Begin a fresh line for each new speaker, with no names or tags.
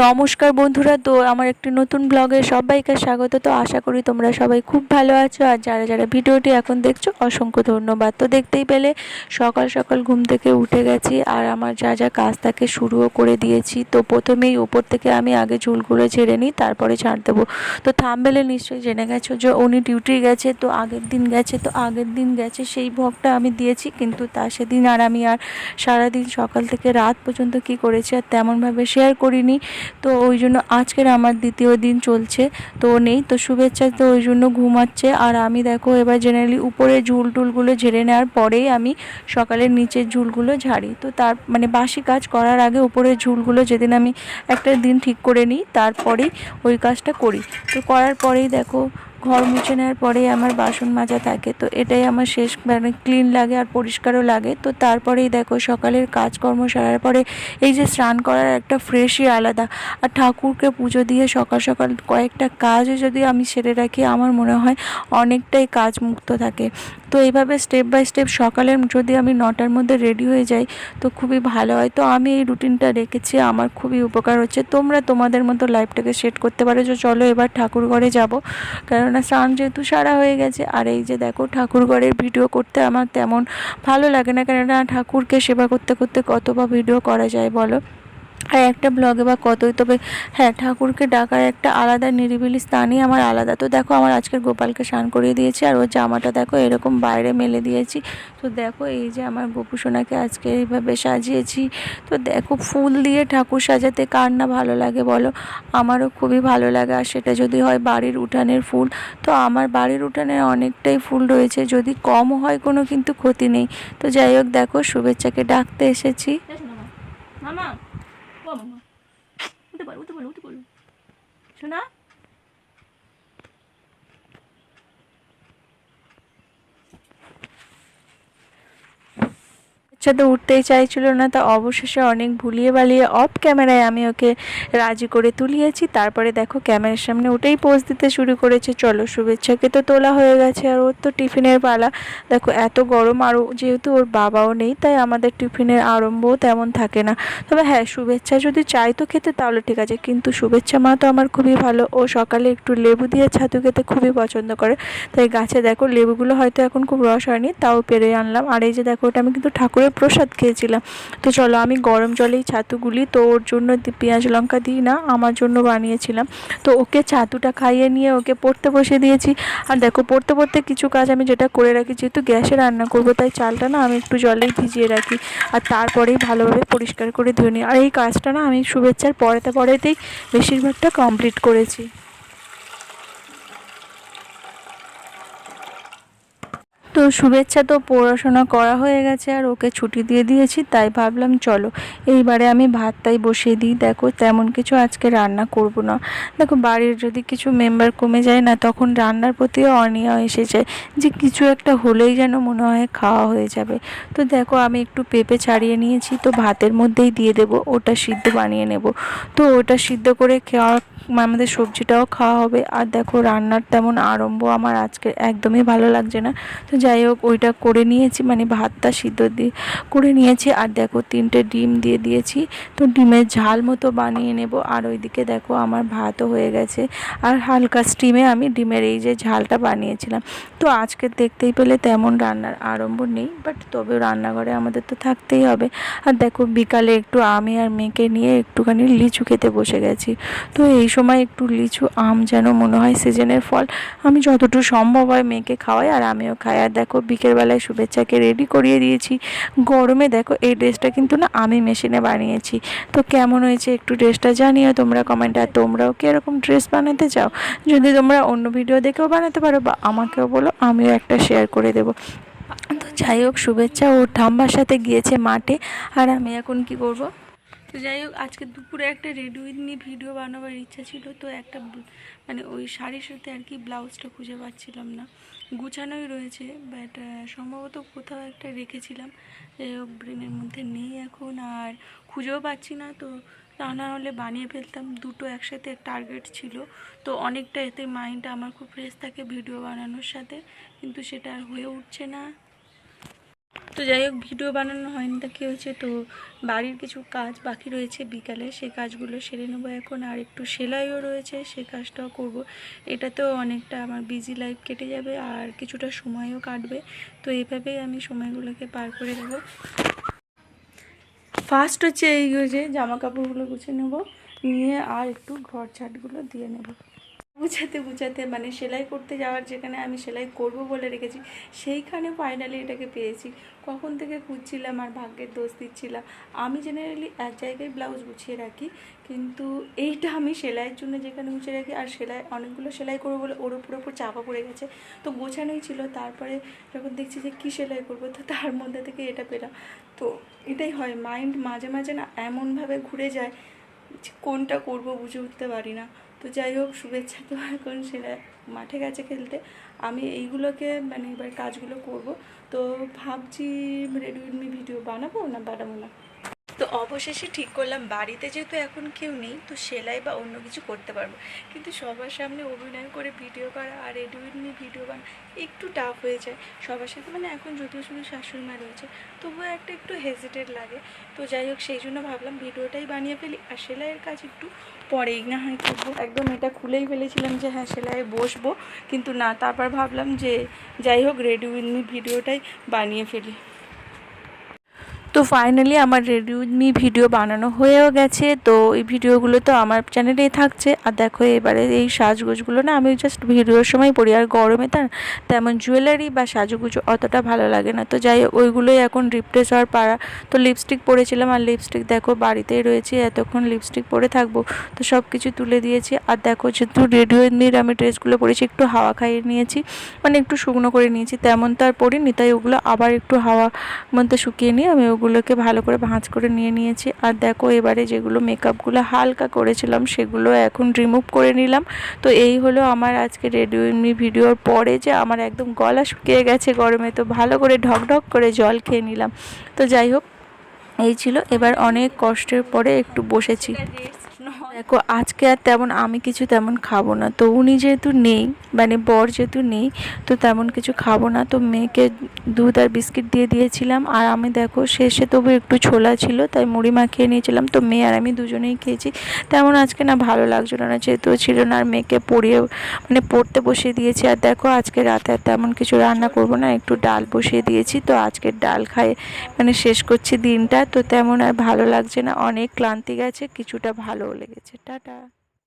নমস্কার বন্ধুরা, তো আমার একটি নতুন ব্লগে সবাইকে স্বাগত। তো আশা করি তোমরা সবাই খুব ভালো আছো, আর যারা যারা ভিডিওটি এখন দেখছো অসংখ্য ধন্যবাদ। তো দেখতেই পেলে সকাল সকাল ঘুম থেকে উঠে গেছি, আর আমার যা যা কাজ থাকে শুরুও করে দিয়েছি। তো প্রথমেই উপর থেকে আমি আগে চুলগুলো ঝেড়ে নিই, তারপরে ছাড় দেবো। তো থাম্বনেলে নিশ্চয়ই জেনে গেছো যে উনি ডিউটি গেছে, তো আগের দিন গেছে সেই ভ্লগটা আমি দিয়েছি, কিন্তু সেদিন আর আমি সারাদিন সকাল থেকে রাত পর্যন্ত কি করেছি আর তেমনভাবে শেয়ার করিনি। তো ওই জন্য আজকের আমার দ্বিতীয় দিন চলছে, তো নেই। তো শুভেচ্ছা তো ওই জন্য ঘুমাচ্ছে, আর আমি দেখো এবার জেনারেলি উপরে টুলগুলো ঝেড়ে নেওয়ার পরেই আমি সকালের নিচের ঝুলগুলো ঝাড়ি। তো তার মানে বাসি কাজ করার আগে উপরের ঝুলগুলো যেদিন আমি একটা দিন ঠিক করে নিই, তারপরেই ওই কাজটা করি। তো করার পরেই দেখো ঘর মুছে নেওয়ার পরেই আমার বাসন মাজা থাকে। তো এটাই আমার শেষ, মানে ক্লিন লাগে আর পরিষ্কারও লাগে। তো তারপরেই দেখো সকালের কাজকর্ম সারার পরে এই যে স্নান করার একটা ফ্রেশই আলাদা, আর ঠাকুরকে পুজো দিয়ে সকাল সকাল কয়েকটা কাজও যদি আমি সেরে রাখি, আমার মনে হয় অনেকটাই কাজ মুক্ত থাকে। তো এইভাবে স্টেপ বাই স্টেপ সকালের যদি আমি 9টার মধ্যে রেডি হয়ে যাই তো খুবই ভালো হয়। তো আমি এই রুটিনটা রেখেছি, আমার খুবই উপকার হচ্ছে। তোমরা তোমাদের মতো লাইফটাকে সেট করতে পারো। যে চলো এবার ঠাকুর ঘরে যাব, কেননা স্নান যেহেতু সারা হয়ে গেছে। আর এই যে দেখো ঠাকুর ঘরের ভিডিও করতে আমার তেমন ভালো লাগে না, কেননা ঠাকুরকে সেবা করতে করতে কত বা ভিডিও করা যায় বলো, আর একটা ব্লগে বা কতই। তবে হ্যাঁ, ঠাকুরকে ডাকার একটা আলাদা নিরিবিলি স্থানই আমার আলাদা। তো দেখো আমার আজকের গোপালকে স্নান করিয়ে দিয়েছি, আর ওর জামাটা দেখো এরকম বাইরে মেলে দিয়েছি। তো দেখো এই যে আমার গোপুসোনাকে আজকে এইভাবে সাজিয়েছি। তো দেখো ফুল দিয়ে ঠাকুর সাজাতে কার না ভালো লাগে বলো, আমারও খুবই ভালো লাগে। আর সেটা যদি হয় বাড়ির উঠানের ফুল, তো আমার বাড়ির উঠানে অনেকটাই ফুল রয়েছে, যদি কম হয় কোনো কিন্তু ক্ষতি নেই। তো যাই হোক, দেখো শুভেচ্ছাকে ডাকতে এসেছি। মামা, ও মামা, উঠে পড়ো শোনা। তো উঠতেই চাইছিল না, তা অবশেষে অনেক ভুলিয়ে বালিয়ে অফ ক্যামেরায় আমি ওকে রাজি করে তুলিয়েছি। তারপরে দেখো ক্যামেরার সামনে উঠেই পোজ দিতে শুরু করেছে। চলো, শুভেচ্ছাকে তো তোলা হয়ে গেছে, আর ওর তো টিফিনের পালা। দেখো এত গরম, আর যেহেতু ওর বাবাও নেই, তাই আমাদের টিফিনের আরম্ভও তেমন থাকে না। তবে হ্যাঁ, শুভেচ্ছা যদি চাইতো খেতে তাহলে ঠিক আছে, কিন্তু শুভেচ্ছা মা তো আমার খুবই ভালো। ও সকালে একটু লেবু দিয়ে ছাতু খেতে খুবই পছন্দ করে, তাই গাছে দেখো লেবুগুলো হয়তো এখন খুব রস হয়নি, তাও পেরে আনলাম। আর এই যে দেখো, ওটা আমি কিন্তু ঠাকুরের প্রসাদ খেয়েছিলাম। তো চলো, আমি গরম জলেই ছাতু গুলি, তো ওর জন্য পেঁয়াজ লঙ্কা দিই না, আমার জন্য বানিয়েছিলাম। তো ওকে ছাতুটা খাইয়ে নিয়ে ওকে পড়তে বসে দিয়েছি। আর দেখো পড়তে পড়তে কিছু কাজ আমি যেটা করে রাখি, যেহেতু গ্যাসে রান্না করবো তাই চালটা না আমি একটু জলেই ভিজিয়ে রাখি, আর তারপরেই ভালোভাবে পরিষ্কার করে ধুয়ে নিই। আর এই কাজটা না আমি শুভেচ্ছার পড়াতেই বেশিরভাগটা কমপ্লিট করেছি। তো শুভেচ্ছা তো পড়াশোনা করা হয়ে গেছে, আর ওকে ছুটি দিয়ে দিয়েছি, তাই ভাবলাম চলো এইবারে আমি ভাতটাই বসিয়ে দিই। দেখো তেমন কিছু আজকে রান্না করব না। দেখো বাড়ির যদি কিছু মেম্বার কমে যায় না, তখন রান্নার প্রতিও অনীহা এসে যায়, যে কিছু একটা হলেই যেন মনে হয় খাওয়া হয়ে যাবে। তো দেখো আমি একটু পেঁপে ছাড়িয়ে নিয়েছি, তো ভাতের মধ্যেই দিয়ে দেবো, ওটা সিদ্ধ বানিয়ে নেব। তো ওটা সিদ্ধ করে খাওয়া, আমাদের সবজিটাও খাওয়া হবে। আর দেখো রান্নার তেমন আরম্ভ আমার আজকে একদমই ভালো লাগছে না। তো যাই হোক, ওইটা করে নিয়েছি, মানে ভাতটা সিদ্ধ দিয়ে করে নিয়েছি। আর দেখো 3টে ডিম দিয়ে দিয়েছি, তো ডিমের ঝাল মতো বানিয়ে নেব। আর ওইদিকে দেখো আমার ভাতও হয়ে গেছে, আর হালকা স্টিমে আমি ডিমের এই যে ঝালটা বানিয়েছিলাম। তো আজকে দেখতেই পেলে তেমন রান্নার আরম্ভ নেই, বাট তবে রান্নাঘরে আমাদের তো থাকতেই হবে। আর দেখো বিকালে একটু আমি আর মেয়েকে নিয়ে একটুখানি লিচু খেতে বসে গেছি। তো এই সময় একটু লিচু আম যেন মনে হয় সিজনের ফল, আমি যতটুকু সম্ভব হয় মেয়েকে খাওয়াই, আর আমিও খাই। আর দেখো বিকেলবেলায় শুভেচ্ছাকে রেডি করিয়ে দিয়েছি। গরমে দেখো এই ড্রেসটা কিন্তু না আমি মেশিনে বানিয়েছি। তো কেমন হয়েছে একটু ড্রেসটা জানিও তোমরা কমেন্টে। আর তোমরাও কি এরকম ড্রেস বানাতে চাও? যদি তোমরা অন্য ভিডিও দেখেও বানাতে পারো, বা আমাকেও বলো, আমিও একটা শেয়ার করে দেবো। তো যাই হোক, শুভেচ্ছা ওর ঠাম্মার সাথে গিয়েছে মাঠে, আর আমি এখন কি করব, তো যাই হোক, আজকে দুপুরে একটা রেডি উইথ মি ভিডিও বানাবার ইচ্ছা ছিল, তো একটা মানে ওই শাড়ির সাথে আর কি ব্লাউজটা খুঁজে পাচ্ছিলাম না, গুছানোই রয়েছে বাট সম্ভবত কোথাও একটা রেখেছিলাম, যাই হোক ব্রেনের মধ্যে নেই এখন, আর খুঁজেও পাচ্ছি না। তো তা না হলে বানিয়ে ফেলতাম, দুটো একসাথে টার্গেট ছিল, তো অনেকটা এতে মাইন্ডটা আমার খুব ফ্রেশ থাকে ভিডিও বানানোর সাথে, কিন্তু সেটা আর হয়ে উঠছে না। তো যাই হোক, ভিডিও বানানো হয়নি তা কী হয়েছে, তো বাড়ির কিছু কাজ বাকি রয়েছে বিকালে, সেই কাজগুলো সেরে নেবো এখন, আর একটু সেলাইও রয়েছে, সেই কাজটাও করব। এটাতেও অনেকটা আমার বিজি লাইফ কেটে যাবে আর কিছুটা সময়ও কাটবে, তো এইভাবেই আমি সময়গুলোকে পার করে দেবো। ফার্স্ট হচ্ছে এই যে জামা কাপড়গুলো গুছিয়ে নেবো, নিয়ে আর একটু ঘর ঝাড়গুলো দিয়ে নেব। গুছাতে গুছাতে মানে সেলাই করতে যাওয়ার, যেখানে আমি সেলাই করব বলে রেখেছি সেইখানে ফাইনালি এটাকে পেয়েছি। কখন থেকে খুঁজছিলাম আর ভাগ্যের দোষ দিচ্ছিলাম। আমি জেনারেলি এক জায়গায় ব্লাউজ গুছিয়ে রাখি, কিন্তু এইটা আমি সেলাইয়ের জন্য যেখানে গুছিয়ে রাখি, আর সেলাই অনেকগুলো সেলাই করবো বলে ওর উপর চাপা পড়ে গেছে, তো গোছানোই ছিল। তারপরে যখন দেখছি যে কী সেলাই করবো, তো তার মধ্যে থেকে এটা পেলাম। তো এটাই হয়, মাইন্ড মাঝে মাঝে না এমনভাবে ঘুরে যায় কোনটা করব বুঝে উঠতে পারি না। তো যাই হোক, শুভেচ্ছা তো এখন সেটা মাঠে গেছে খেলতে, আমি এইগুলোকে মানে এবার কাজগুলো করব। তো ভাবছি রেডি উইথ মি ভিডিও বানাবো না বানাবো না। তো অবশেষে ঠিক করলাম, বাড়িতে যেহেতু এখন কেউ নেই, তো সেলাই বা অন্য কিছু করতে পারবো, কিন্তু সবার সামনে অভিনয় করে ভিডিও করা আর রেডি উইথ মি ভিডিও বানা একটু টাফ হয়ে যায় সবার সাথে, মানে এখন যদিও শুধু শাশুড়ি মা রয়েছে তবুও একটু হেজিটেট লাগে। তো যাই হোক, সেই জন্য ভাবলাম ভিডিওটাই বানিয়ে ফেলি, আর সেলাইয়ের কাজ একটু পরেই না হয় করবো। একদম এটা খুলেই ফেলেছিলাম যে হ্যাঁ সেলাই বসবো, কিন্তু না, তারপর ভাবলাম যে যাই হোক রেডি উইথ মি ভিডিওটাই বানিয়ে ফেলি। তো ফাইনালি আমার রেডি উইথ মি ভিডিও বানানো হয়েও গেছে, তো এই ভিডিওগুলো তো আমার চ্যানেলেই থাকছে। আর দেখো এবারে এই সাজগোজগুলো না আমি জাস্ট ভিডিওর সময় পরি, আর গরমে তেমন জুয়েলারি বা সাজুগুজু অতটা ভালো লাগে না। তো যাই ওইগুলোই এখন রিপ্লেস হওয়ার পাড়া। তো লিপস্টিক পরেছিলাম, আর লিপস্টিক দেখো বাড়িতেই রয়েছে, এতক্ষণ লিপস্টিক পরে থাকবো, তো সব কিছু তুলে দিয়েছি। আর দেখো যেহেতু রেডি উইথ মির আমি ড্রেসগুলো পরেছি একটু হাওয়া খাইয়ে নিয়েছি, মানে একটু শুকনো করে নিয়েছি, তেমন তো আর পরিনি, তাই ওগুলো আবার একটু হাওয়া মধ্যে শুকিয়ে নিয়ে আমি ওগুলোকে ভালো করে ভাঁজ করে নিয়েছি। আর দেখো এবারে যেগুলো মেকআপগুলো হালকা করেছিলাম সেগুলো এখন রিমুভ করে নিলাম। তো এই হলো আমার আজকে রেডি উইথ মি ভিডিওর পরে যে আমার একদম গলা শুকিয়ে গেছে গরমে, তো ভালো করে ঢকঢক করে জল খেয়ে নিলাম। তো যাই হোক, এই ছিল, এবার অনেক কষ্টের পরে একটু বসেছি। দেখো আজকে আর তেমন আমি কিছু তেমন খাবো না, তো উনি যেহেতু নেই, মানে বর যেহেতু নেই, তো তেমন কিছু খাবো না। তো মেয়েকে দুধ আর বিস্কিট দিয়ে দিয়েছিলাম, আর আমি দেখো শেষে তবু একটু ছোলা ছিল তাই মুড়ি মাখিয়ে নিয়েছিলাম, তো মেয়ে আর আমি দুজনেই খেয়েছি। তেমন আজকে না ভালো লাগছিল না, যেহেতু ছিল না, আর মেয়েকে পড়িয়ে মানে পড়তে বসিয়ে দিয়েছি। আর দেখো আজকে রাতে আর তেমন কিছু রান্না করব না, একটু ডাল বসিয়ে দিয়েছি, তো আজকের ডাল খাই মানে শেষ করছি দিনটা। তো তেমন আর ভালো লাগছে না, অনেক ক্লান্তি গেছে, কিছুটা ভালোও লেগেছে। টাটা।